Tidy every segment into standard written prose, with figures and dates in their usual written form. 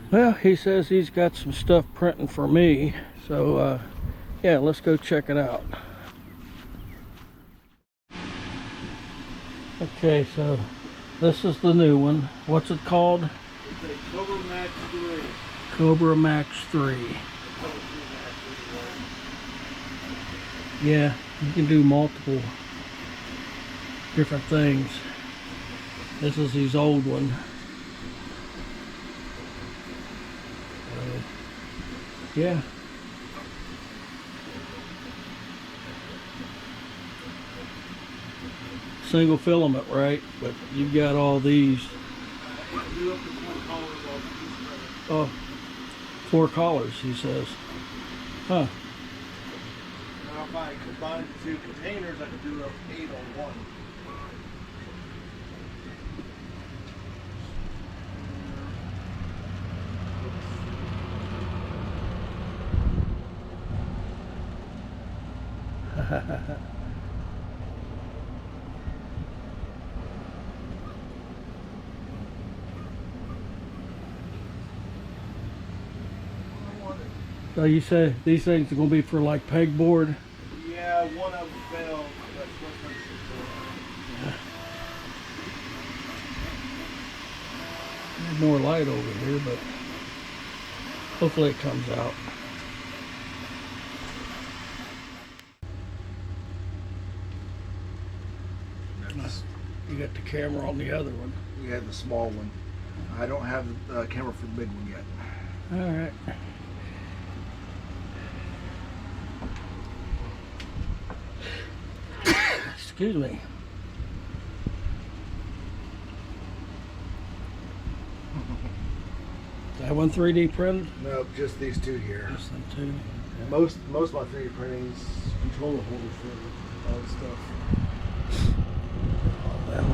Well, he says he's got some stuff printing for me, so yeah, let's go check it out. Okay, so this is the new one. What's it called? It's a Cobra Max 3. Cobra Max 3. Yeah, you can do multiple different things. This is his old one. Yeah. Single filament, right? But you've got all these. Oh, 4 collars, he says. Huh. Now if I combine the 2 containers, I could do up 8 on one. So you say these things are going to be for like pegboard? Yeah, one of them failed. That's what More light over here, but hopefully it comes out. You got the camera on the other one. we had the small one. I don't have the camera for the big one yet. All right. Excuse me. That one 3D printed? Nope, just these 2 here. Just them two. Yeah. Most of my 3D printings, controller holders for all this stuff. All them.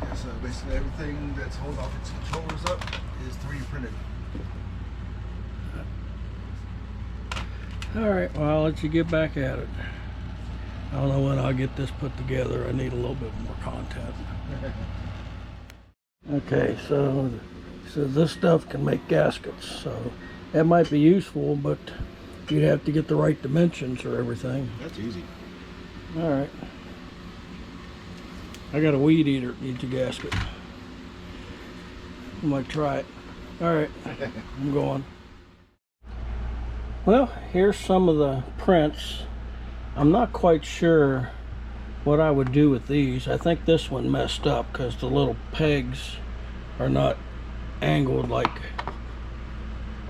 Yeah, so basically everything that's holding off its controllers up is 3D printed. All right, well, I'll let you get back at it. I don't know when I'll get this put together. I need a little bit more content. Okay, so this stuff can make gaskets, so that might be useful, but you'd have to get the right dimensions for everything. That's easy. All right. I got a weed eater that needs a gasket. I might try it. All right, I'm going. Well, here's some of the prints. I'm not quite sure what I would do with these. I think this one messed up because the little pegs are not angled like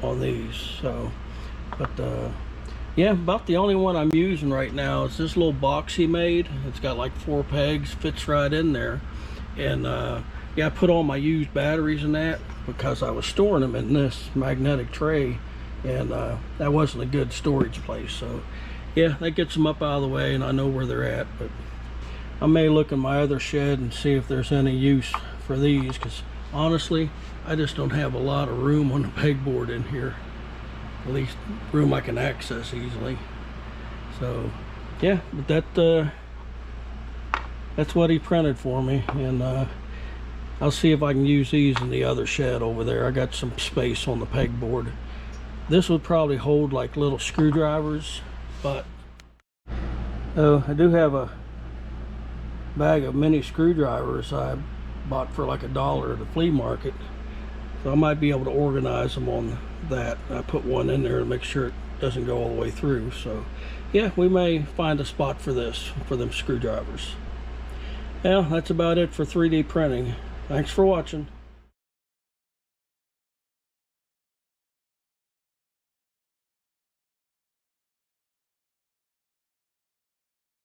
on these. So, but yeah, about the only one I'm using right now is this little box he made. It's got like 4 pegs, fits right in there. And yeah, I put all my used batteries in that because I was storing them in this magnetic tray, and that wasn't a good storage place. So yeah, that gets them up out of the way and I know where they're at. But I may look in my other shed and see if there's any use for these, because honestly I just don't have a lot of room on the pegboard in here, at least room I can access easily. So yeah, but that's what he printed for me, and I'll see if I can use these in the other shed over there. I got some space on the pegboard. This would probably hold like little screwdrivers, but I do have a bag of mini screwdrivers I bought for like $1 at the flea market, so I might be able to organize them on that. I put one in there to make sure it doesn't go all the way through. So yeah, we may find a spot for this, for them screwdrivers. Well, that's about it for 3D printing. Thanks for watching.